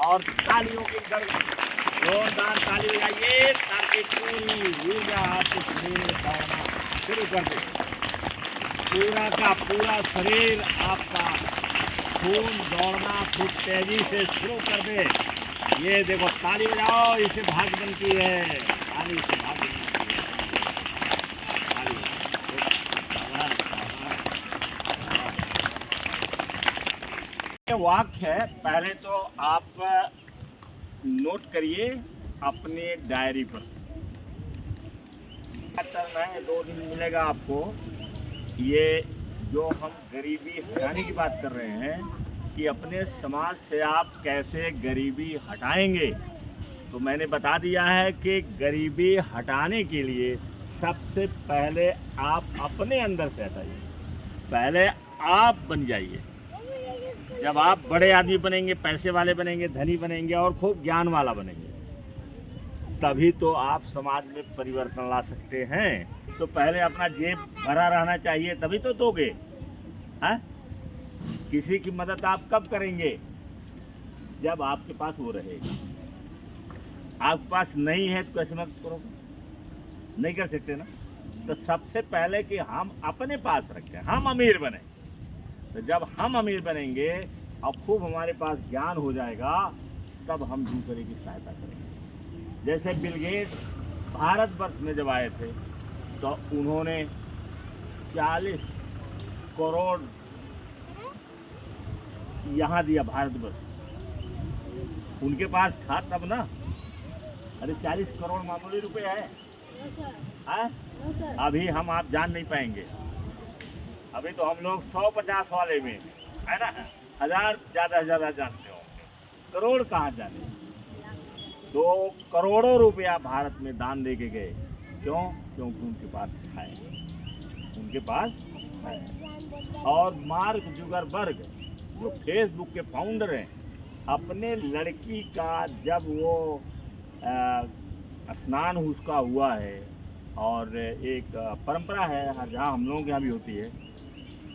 और तालियों की जोरदार ताली बजाइए ताकि पूरी ऊर्जा आपके शरीर में दौड़ना शुरू कर दे। पूरा का पूरा शरीर आपका खून दौड़ना खूब तेजी से शुरू कर दे। ये देखो ताली बजाओ, इससे भाग बनती है, ताली से भाग बनती है। ताली वाक्य है, पहले तो आप नोट करिए अपने डायरी पर। करना है 2 दिन मिलेगा आपको। ये जो हम गरीबी हटाने की बात कर रहे हैं कि अपने समाज से आप कैसे गरीबी हटाएंगे, तो मैंने बता दिया है कि गरीबी हटाने के लिए सबसे पहले आप अपने अंदर से हटाइए। पहले आप बन जाइए। जब आप बड़े आदमी बनेंगे, पैसे वाले बनेंगे, धनी बनेंगे और खूब ज्ञान वाला बनेंगे, तभी तो आप समाज में परिवर्तन ला सकते हैं। तो पहले अपना जेब भरा रहना चाहिए, तभी तो दोगे। हाँ, किसी की मदद आप कब करेंगे? जब आपके पास वो रहेगा। आपके पास नहीं है तो कैसे मदद करोगे? नहीं कर सकते ना। तो सबसे पहले कि हम अपने पास रखें, हम अमीर बने। तो जब हम अमीर बनेंगे और खूब हमारे पास ज्ञान हो जाएगा, तब हम दूसरे की सहायता करेंगे। जैसे बिल गेट्स भारतवर्ष में जब आए थे तो उन्होंने 40 करोड़ यहाँ दिया भारतवर्ष। उनके पास था तब ना। अरे 40 करोड़ मामूली रुपए है। अभी हम आप जान नहीं पाएंगे। अभी तो हम लोग 150 वाले में है ना, 1000 ज़्यादा जानते हो, करोड़ कहाँ जाने। 2 करोड़ों रुपया भारत में दान दे के गए। क्यों? क्योंकि उनके पास है, उनके पास है। और मार्क जुकरबर्ग जो फेसबुक के फाउंडर हैं, अपने लड़की का जब वो स्नान उसका हुआ है, और एक परंपरा है हर जहाँ हम लोगों के यहाँ भी होती है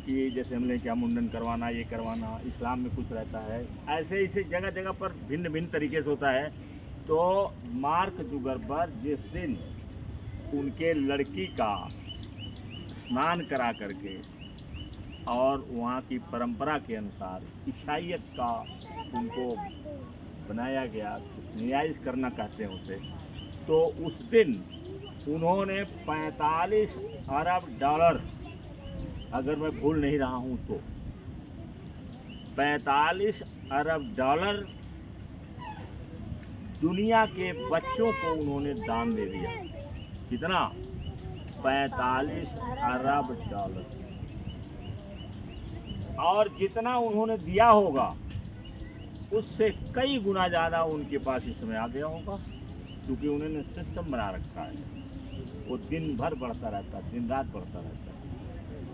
कि जैसे हमने क्या मुंडन करवाना, ये करवाना, इस्लाम में कुछ रहता है, ऐसे ऐसे जगह जगह पर भिन्न भिन्न तरीके से होता है। तो मार्क जुकरबर्ग जिस दिन उनके लड़की का स्नान करा करके और वहाँ की परंपरा के अनुसार ईसाइयत का उनको बनाया गया, न्यायिश करना कहते हैं उसे, तो उस दिन उन्होंने 45 अरब डॉलर, अगर मैं भूल नहीं रहा हूँ तो 45 अरब डॉलर दुनिया के बच्चों को उन्होंने दान दे दिया। कितना? 45 अरब डॉलर। और जितना उन्होंने दिया होगा उससे कई गुना ज़्यादा उनके पास इस समय आ गया होगा, क्योंकि उन्होंने सिस्टम बना रखा है। वो दिन भर बढ़ता रहता है, दिन रात बढ़ता रहता है,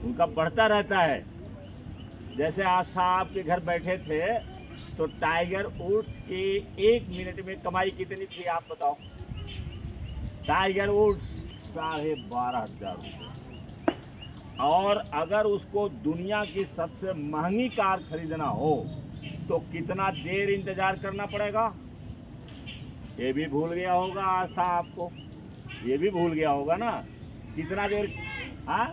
उनका बढ़ता रहता है। जैसे आज था आपके घर बैठे थे तो टाइगर वुड्स की 1 मिनट में कमाई कितनी थी आप बताओ? टाइगर वुड्स 12,500 रुपये। और अगर उसको दुनिया की सबसे महंगी कार खरीदना हो तो कितना देर इंतजार करना पड़ेगा? ये भी भूल गया होगा आज था आपको, ये भी भूल गया होगा ना। कितना देर? हाँ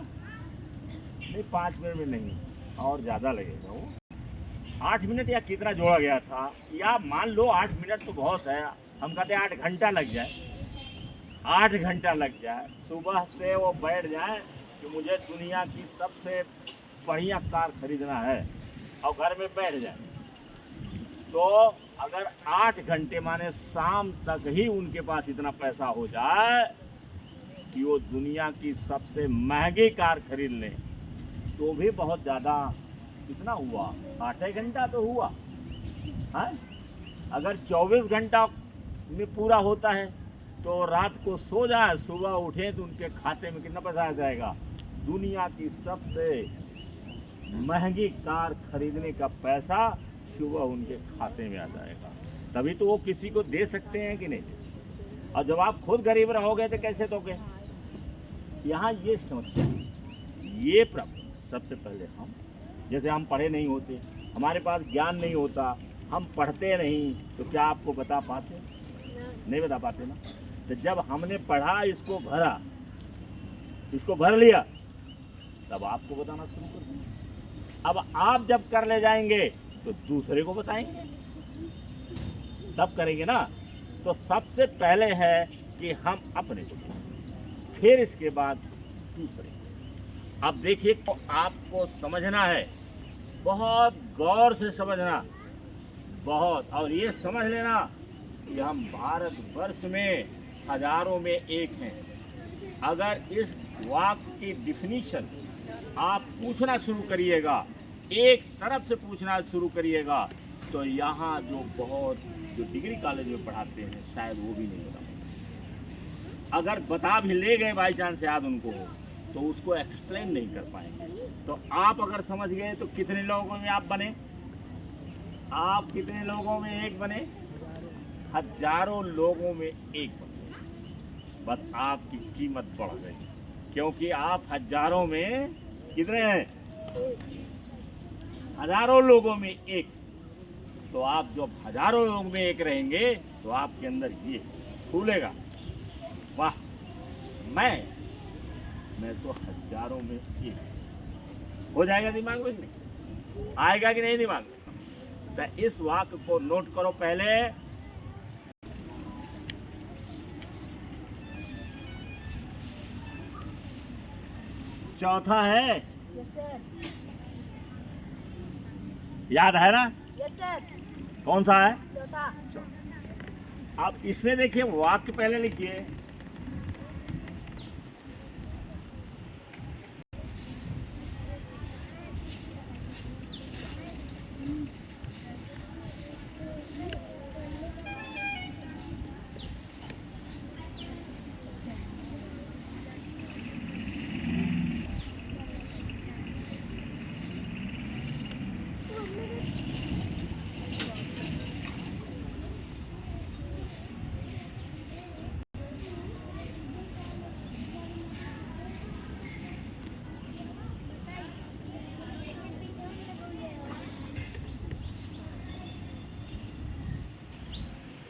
नहीं, 5 मिनट में नहीं, और ज़्यादा लगेगा। वो 8 मिनट या कितना जोड़ा गया था, या मान लो 8 मिनट तो बहुत है, हम कहते हैं 8 घंटा लग जाए। 8 घंटा लग जाए, सुबह से वो बैठ जाए कि मुझे दुनिया की सबसे बढ़िया कार खरीदना है, और घर में बैठ जाए, तो अगर 8 घंटे माने शाम तक ही उनके पास इतना पैसा हो जाए कि वो दुनिया की सबसे महंगी कार खरीद लें, तो भी बहुत ज़्यादा। कितना हुआ? 8 घंटा तो हुआ। हाँ, अगर 24 घंटा में पूरा होता है तो रात को सो जाए, सुबह उठें तो उनके खाते में कितना पैसा आ जाएगा? दुनिया की सबसे महंगी कार खरीदने का पैसा सुबह उनके खाते में आ जाएगा। तभी तो वो किसी को दे सकते हैं कि नहीं। और जब आप खुद गरीब रहोगे तो कैसे दोगे? यहाँ ये समस्या, ये प्रॉब्लम। सबसे पहले हम, जैसे हम पढ़े नहीं होते, हमारे पास ज्ञान नहीं होता, हम पढ़ते नहीं तो क्या आपको बता पाते? नहीं बता पाते ना। तो जब हमने पढ़ा, इसको भरा, इसको भर लिया, तब आपको बताना शुरू कर दिया। अब आप जब कर ले जाएंगे तो दूसरे को बताएंगे, तब करेंगे ना। तो सबसे पहले है कि हम अपने को देखें, फिर इसके बाद दूसरे। अब देखिए, तो आपको समझना है, बहुत गौर से समझना, बहुत। और ये समझ लेना कि हम भारतवर्ष में हजारों में एक हैं। अगर इस वाक्य की डिफिनीशन आप पूछना शुरू करिएगा, एक तरफ से पूछना शुरू करिएगा, तो यहाँ जो डिग्री कॉलेज में पढ़ाते हैं शायद वो भी नहीं बता पाएंगे। अगर बता भी ले गए बाई चांस याद उनको हो, तो उसको एक्सप्लेन नहीं कर पाएंगे। तो आप अगर समझ गए तो कितने लोगों में आप बने? आप कितने लोगों में एक बने? हजारों लोगों में एक बने। बस आपकी कीमत बढ़ गई, क्योंकि आप हजारों में कितने हैं? हजारों लोगों में एक। तो आप जब हजारों लोगों में एक रहेंगे तो आपके अंदर ये खुलेगा, वाह, मैं तो हजारों में एक। हो जाएगा दिमाग में? नहीं आएगा कि नहीं दिमाग में? तो इस वाक्य को नोट करो पहले। चौथा है, याद है ना? कौन सा है? आप इसमें देखिए, वाक्य पहले लिखिए।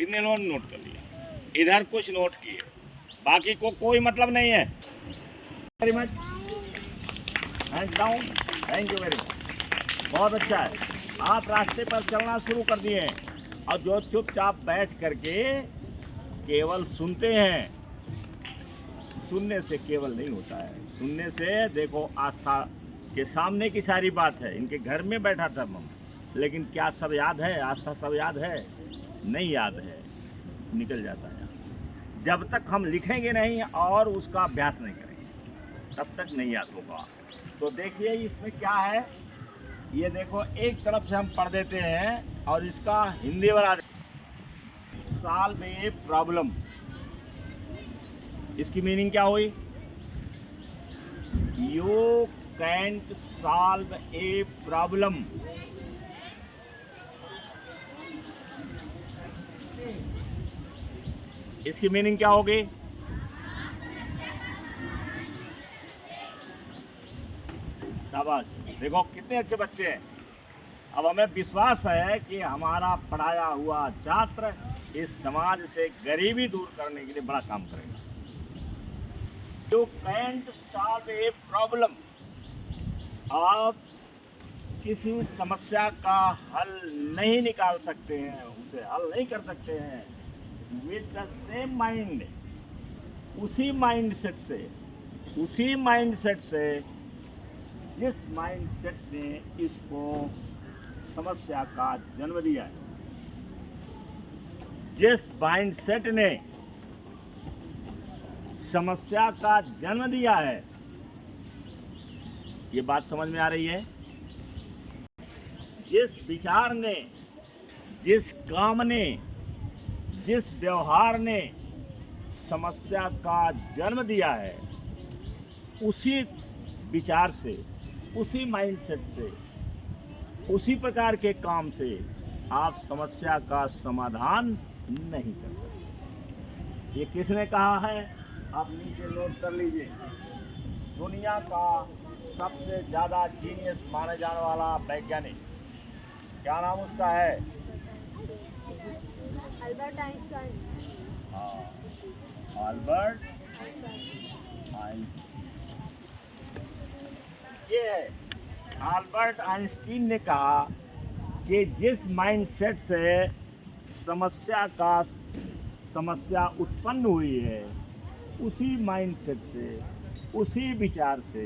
कितने लोग नोट कर लिया? इधर कुछ नोट किए, बाकी को कोई मतलब नहीं है। Very much, hand down, thank you very much, बहुत अच्छा है। आप रास्ते पर चलना शुरू कर दिए हैं, और जो चुपचाप बैठ करके केवल सुनते हैं, सुनने से केवल नहीं होता है। सुनने से देखो, आस्था के सामने की सारी बात है, इनके घर में बैठा था हम, लेकिन क्या सब याद है? आस्था सब याद है? नहीं याद है, निकल जाता है। जब तक हम लिखेंगे नहीं और उसका अभ्यास नहीं करेंगे, तब तक नहीं याद होगा। तो देखिए इसमें क्या है, ये देखो, एक तरफ से हम पढ़ देते हैं और इसका हिंदी बना देते। सॉल्व ए प्रॉब्लम, इसकी मीनिंग क्या हुई? You can't solve a problem. इसकी मीनिंग क्या होगी? शाबाश, देखो कितने अच्छे बच्चे हैं। अब हमें विश्वास है कि हमारा पढ़ाया हुआ छात्र इस समाज से गरीबी दूर करने के लिए बड़ा काम करेगा। You can't solve a problem, आप किसी समस्या का हल नहीं निकाल सकते हैं, उसे हल नहीं कर सकते हैं विद द सेम माइंड, उसी माइंडसेट से जिस माइंडसेट ने इसको समस्या का जन्म दिया है, जिस माइंडसेट ने समस्या का जन्म दिया है। ये बात समझ में आ रही है? जिस विचार ने, जिस काम ने, जिस व्यवहार ने समस्या का जन्म दिया है, उसी विचार से, उसी माइंडसेट से, उसी प्रकार के काम से आप समस्या का समाधान नहीं कर सकते। ये किसने कहा है? आप नीचे नोट कर लीजिए। दुनिया का सबसे ज़्यादा जीनियस माने जाने वाला वैज्ञानिक, क्या नाम उसका है? Albert Einstein. हाँ, अल्बर्ट आइंस्टाइन। ये है, अल्बर्ट आइंस्टीन ने कहा कि जिस माइंडसेट से समस्या उत्पन्न हुई है, उसी माइंडसेट से, उसी विचार से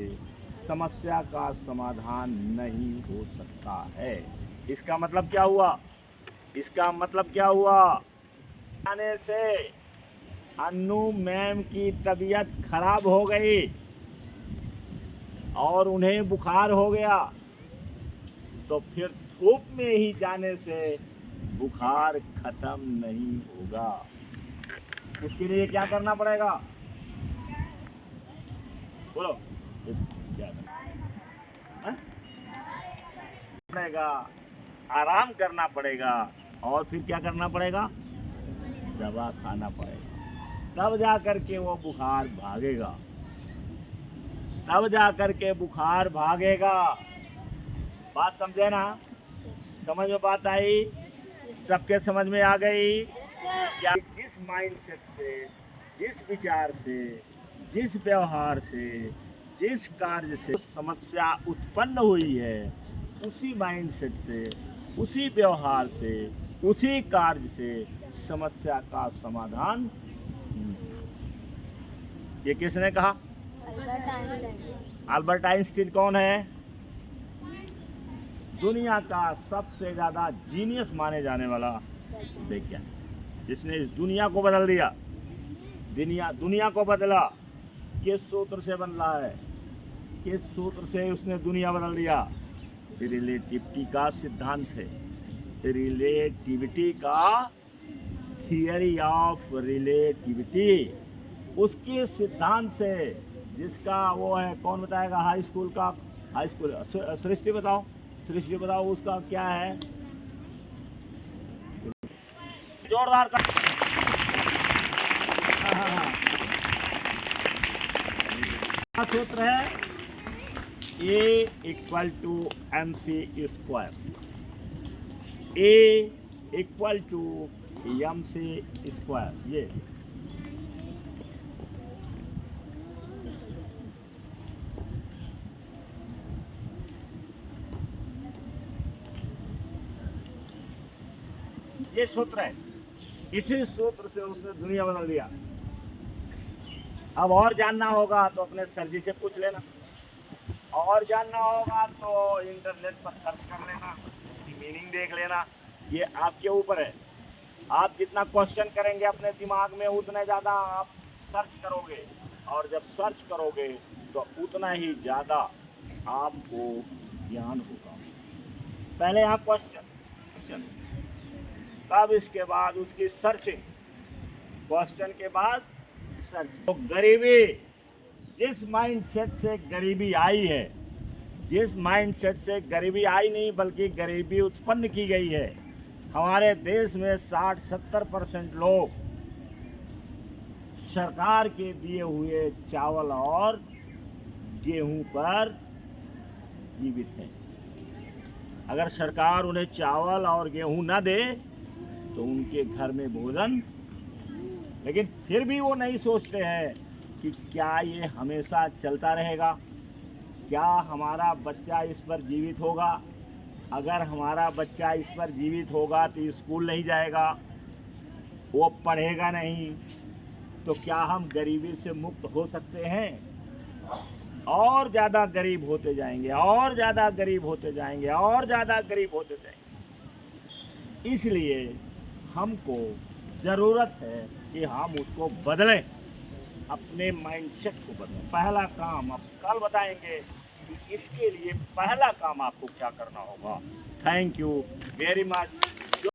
समस्या का समाधान नहीं हो सकता है। इसका मतलब क्या हुआ? इसका मतलब क्या हुआ? आने से अन्नू मैम की तबीयत खराब हो गई और उन्हें बुखार हो गया, तो फिर धूप में ही जाने से बुखार खत्म नहीं होगा। उसके लिए क्या करना पड़ेगा? बोलो, क्या पड़ेगा? आराम करना पड़ेगा और फिर क्या करना पड़ेगा? दवा खाना पड़ेगा। तब जा कर के वो बुखार भागेगा, तब जा कर के बुखार भागेगा। बात समझे ना? समझ में बात आई? सबके समझ में आ गई? क्या जिस माइंडसेट से, जिस विचार से, जिस व्यवहार से, जिस कार्य से समस्या उत्पन्न हुई है, उसी माइंडसेट से, उसी व्यवहार से, उसी कार्य से समस्या का समाधान। ये किसने कहा? Albert Einstein. अल्बर्ट आइंस्टीन कौन है? दुनिया का सबसे ज्यादा जीनियस माने जाने वाला वैज्ञानिक, जिसने इस दुनिया को बदल दिया। दुनिया को बदला। किस सूत्र से बदला है? किस सूत्र से उसने दुनिया बदल दिया? रिलेटिविटी का सिद्धांत है। रिलेटिविटी का, थियरी ऑफ रिलेटिविटी, उसके सिद्धांत से, जिसका वो है, कौन बताएगा? हाई स्कूल सृष्टि बताओ, सृष्टि बताओ, उसका क्या है? जोरदार का सूत्र है A = MC²। A = MC²। ये सूत्र है। इसी सूत्र से उसने दुनिया बदल दिया। अब और जानना होगा तो अपने सर जी से पूछ लेना, और जानना होगा तो इंटरनेट पर सर्च कर लेना, उसकी मीनिंग देख लेना। ये आपके ऊपर है। आप जितना क्वेश्चन करेंगे अपने दिमाग में, उतना ज़्यादा आप सर्च करोगे, और जब सर्च करोगे तो उतना ही ज़्यादा आपको ज्ञान होगा। पहले आप क्वेश्चन, तब इसके बाद उसकी सर्चिंग, क्वेश्चन के बाद सर्च। तो गरीबी, जिस माइंडसेट से गरीबी आई है, जिस माइंडसेट से गरीबी आई नहीं बल्कि गरीबी उत्पन्न की गई है, हमारे देश में 60-70% लोग सरकार के दिए हुए चावल और गेहूं पर जीवित हैं। अगर सरकार उन्हें चावल और गेहूं न दे तो उनके घर में भोजन, लेकिन फिर भी वो नहीं सोचते हैं कि क्या ये हमेशा चलता रहेगा, क्या हमारा बच्चा इस पर जीवित होगा। अगर हमारा बच्चा इस पर जीवित होगा तो स्कूल नहीं जाएगा, वो पढ़ेगा नहीं, तो क्या हम गरीबी से मुक्त हो सकते हैं? और ज़्यादा गरीब होते जाएंगे, और ज़्यादा गरीब होते जाएंगे, और ज़्यादा गरीब होते जाएंगे। इसलिए हमको ज़रूरत है कि हम उसको बदलें, अपने माइंडसेट को बदलें। पहला काम अब कल बताएंगे कि इसके लिए पहला काम आपको क्या करना होगा। Thank you very much.